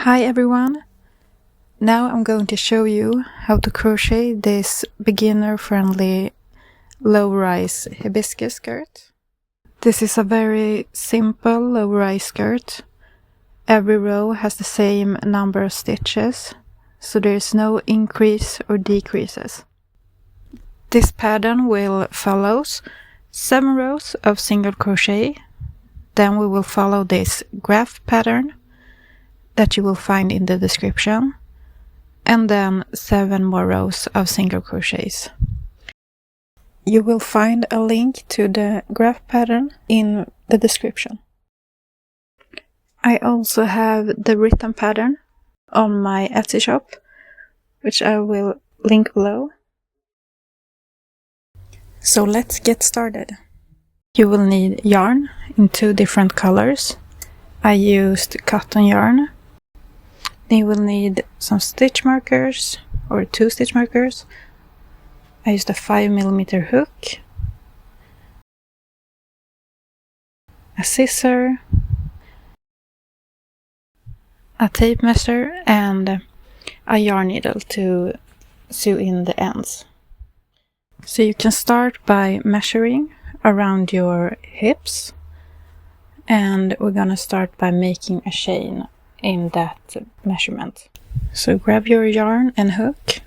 Hi everyone! Now I'm going to show you how to crochet this beginner-friendly low-rise hibiscus skirt. This is a very simple low-rise skirt. Every row has the same number of stitches, so there is no increase or decreases. This pattern will follow 7 rows of single crochet. Then we will follow this graph pattern that you will find in the description, and then 7 more rows of single crochets. You will find a link to the graph pattern in the description. I also have the written pattern on my Etsy shop, which I will link below. So let's get started. You will need yarn in 2 different colors. I used cotton yarn. Then you will need some stitch markers, or 2 stitch markers. I used a 5mm hook, a scissor, a tape measure, and a yarn needle to sew in the ends. So you can start by measuring around your hips, and we're gonna start by making a chain in that measurement. So grab your yarn and hook,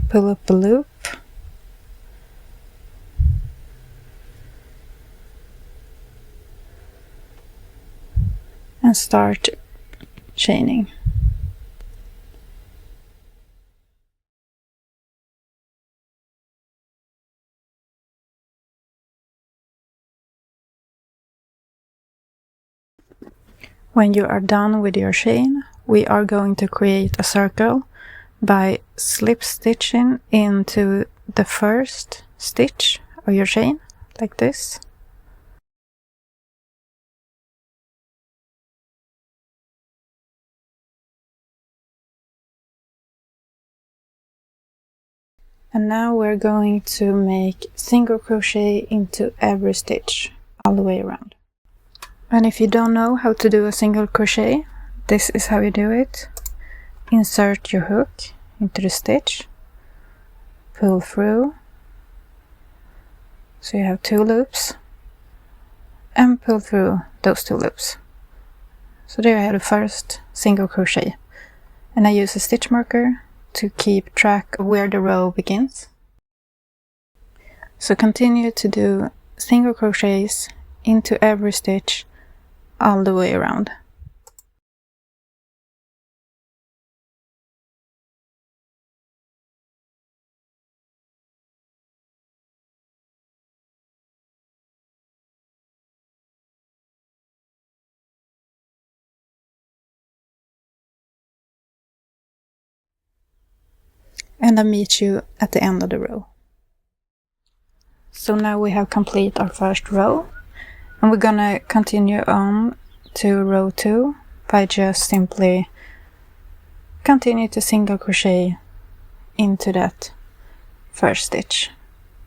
pull up a loop, and start chaining. When you are done with your chain, we are going to create a circle by slip stitching into the first stitch of your chain, like this. And now we're going to make single crochet into every stitch all the way around. And if you don't know how to do a single crochet, this is how you do it. Insert your hook into the stitch, pull through, so you have 2 loops, and pull through those 2 loops. So there I have the first single crochet, and I use a stitch marker to keep track of where the row begins. So continue to do single crochets into every stitch all the way around. And I'll meet you at the end of the row. So now we have completed our first row, and we're gonna continue on to row 2 by just simply continue to single crochet into that first stitch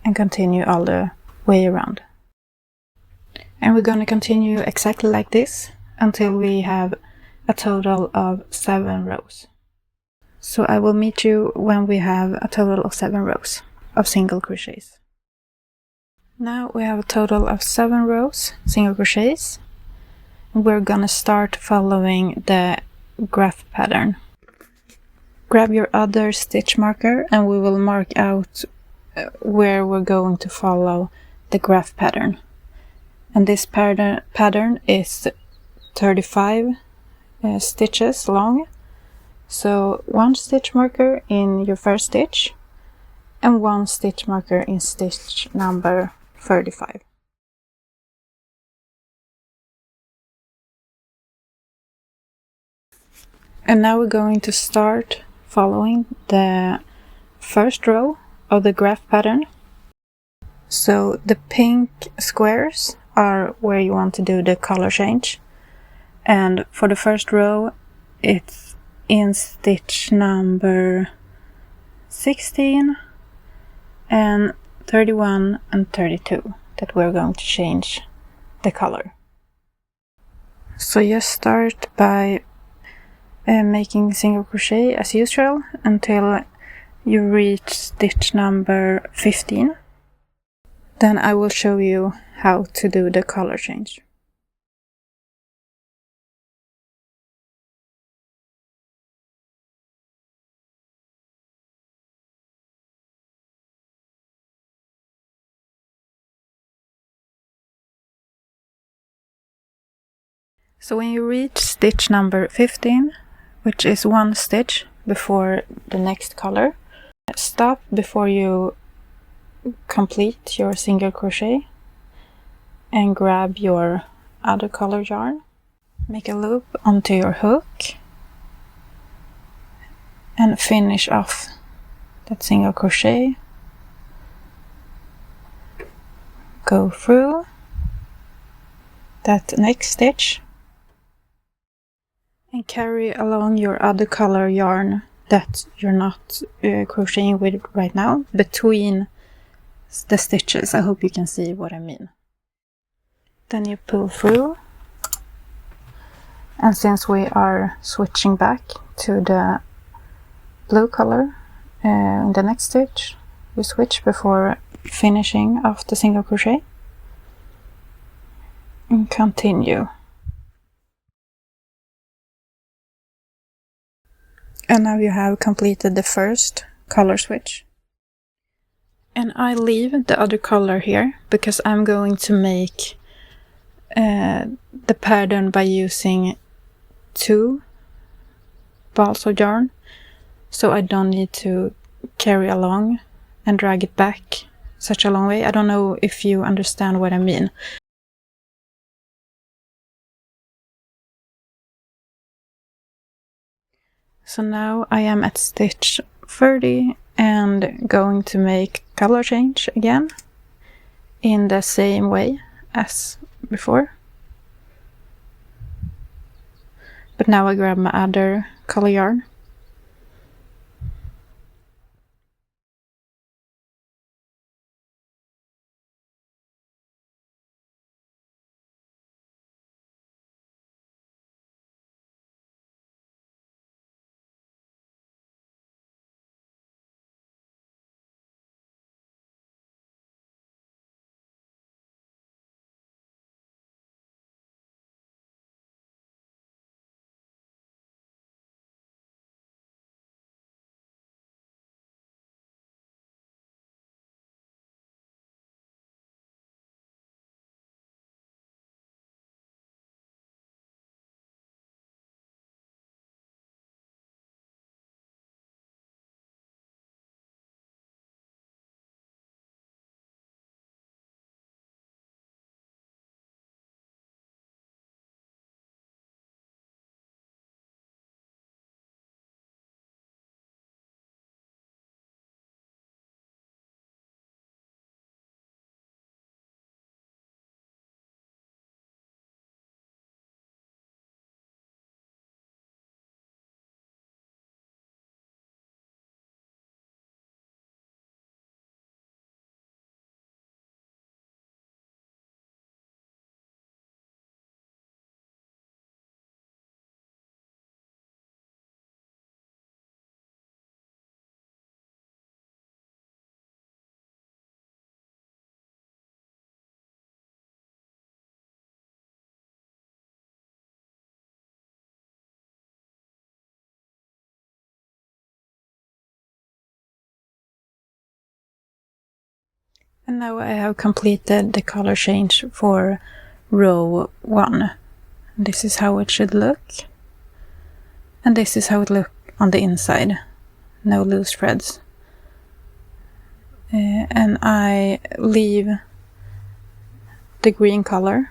and continue all the way around. And we're gonna continue exactly like this until we have a total of 7 rows. So I will meet you when we have a total of 7 rows of single crochets. Now we have a total of 7 rows single crochets. We're gonna start following the graph pattern. Grab your other stitch marker and we will mark out where we're going to follow the graph pattern. And this pattern is 35 stitches long. So 1 stitch marker in your first stitch and 1 stitch marker in stitch number 35. And now we're going to start following the first row of the graph pattern. So the pink squares are where you want to do the color change. And for the first row, it's in stitch number 16 and 31 and 32 that we're going to change the color. So just start by making single crochet as usual until you reach stitch number 15. Then I will show you how to do the color change. So when you reach stitch number 15, which is one stitch before the next color, stop before you complete your single crochet and grab your other color yarn. Make a loop onto your hook and finish off that single crochet. Go through that next stitch and carry along your other color yarn that you're not crocheting with right now between the stitches. I hope you can see what I mean. Then you pull through, and since we are switching back to the blue color in the next stitch, we switch before finishing off the single crochet and continue. And now you have completed the first color switch. And I leave the other color here because I'm going to make the pattern by using 2 balls of yarn, so I don't need to carry along and drag it back such a long way. I don't know if you understand what I mean. So now I am at stitch 30 and going to make color change again in the same way as before. But now I grab my other color yarn. And now I have completed the color change for row 1. This is how it should look. And this is how it looks on the inside. No loose threads. And I leave the green color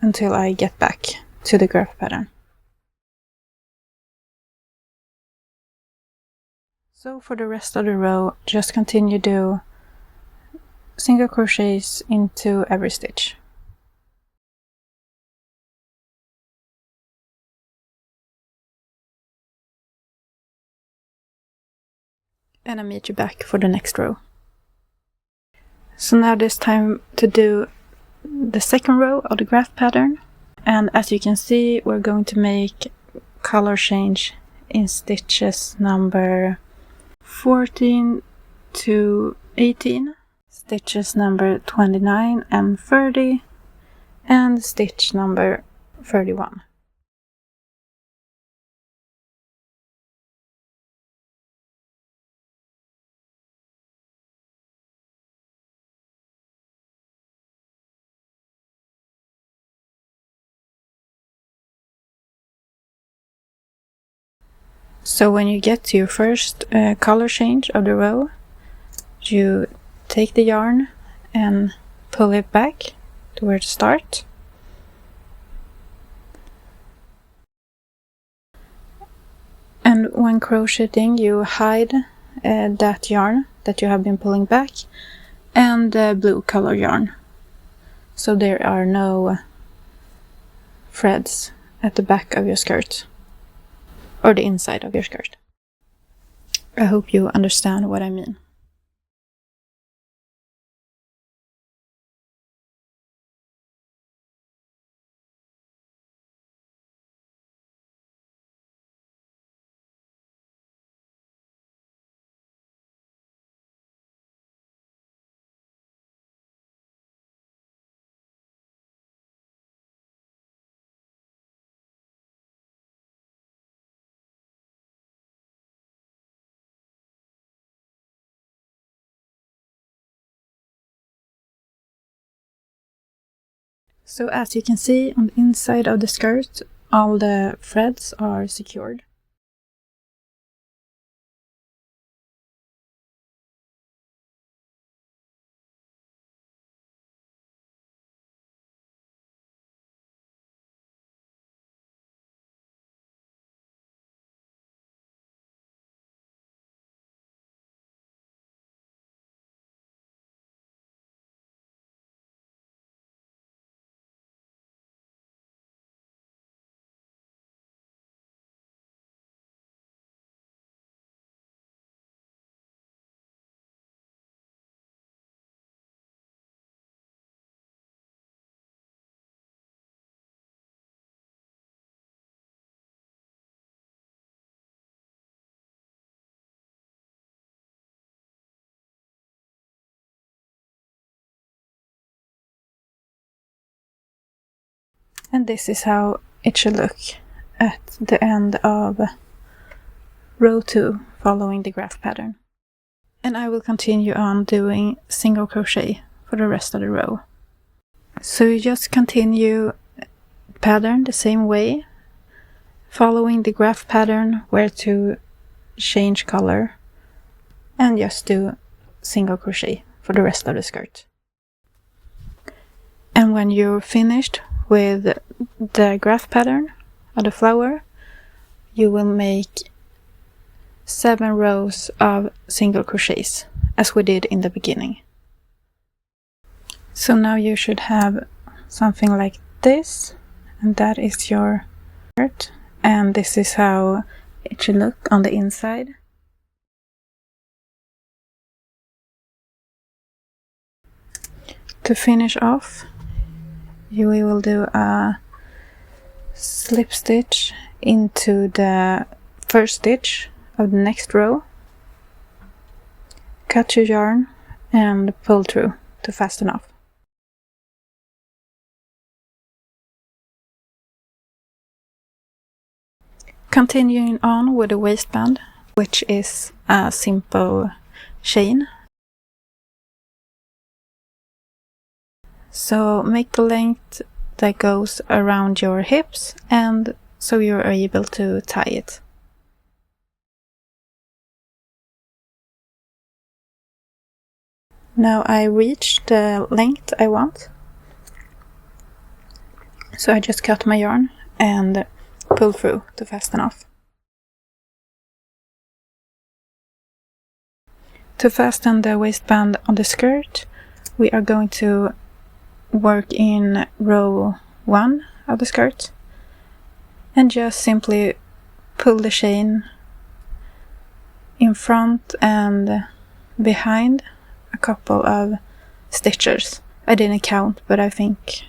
until I get back to the graph pattern. So for the rest of the row, just continue to do single crochets into every stitch. And I meet you back for the next row. So now it's time to do the second row of the graph pattern. And as you can see, we're going to make color change in stitches number 14 to 18, stitches number 29 and 30, and stitch number 31. So when you get to your first color change of the row, you take the yarn and pull it back to where to start. And when crocheting, you hide that yarn that you have been pulling back and the blue color yarn, so there are no threads at the back of your skirt or the inside of your skirt. I hope you understand what I mean. So as you can see, on the inside of the skirt, all the threads are secured. And this is how it should look at the end of row 2 following the graph pattern. And I will continue on doing single crochet for the rest of the row. So you just continue pattern the same way, following the graph pattern where to change color, and just do single crochet for the rest of the skirt. And when you're finished with the graph pattern of the flower, you will make 7 rows of single crochets as we did in the beginning. So now you should have something like this, and that is your skirt, and this is how it should look on the inside. To finish off, you will do a slip stitch into the first stitch of the next row, cut your yarn and pull through to fasten off. Continuing on with the waistband, which is a simple chain. So make the length that goes around your hips, and so you're able to tie it. Now I reached the length I want, so I just cut my yarn and pull through to fasten off. To fasten the waistband on the skirt, we are going to work in row 1 of the skirt and just simply pull the chain in front and behind a couple of stitches. I didn't count, but I think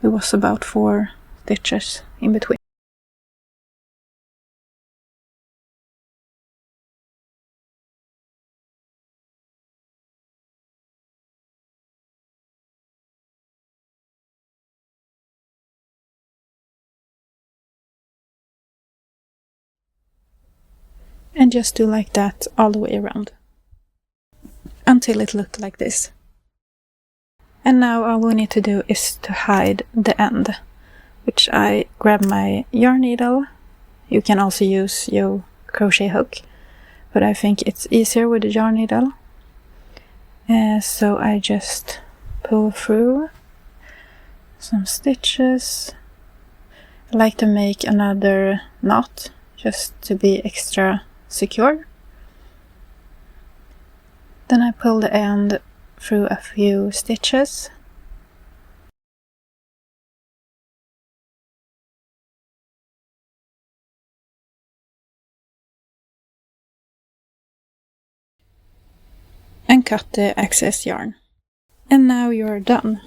it was about 4 stitches in between. And just do like that all the way around. Until it looked like this. And now all we need to do is to hide the end, which I grab my yarn needle. You can also use your crochet hook, but I think it's easier with the yarn needle. So I just pull through some stitches. I like to make another knot just to be extra secure. Then I pull the end through a few stitches. And cut the excess yarn. And now you're done.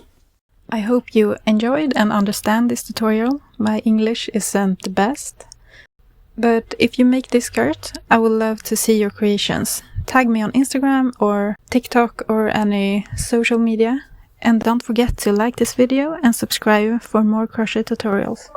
I hope you enjoyed and understand this tutorial. My English isn't the best. But if you make this skirt, I would love to see your creations. Tag me on Instagram or TikTok or any social media. And don't forget to like this video and subscribe for more crochet tutorials.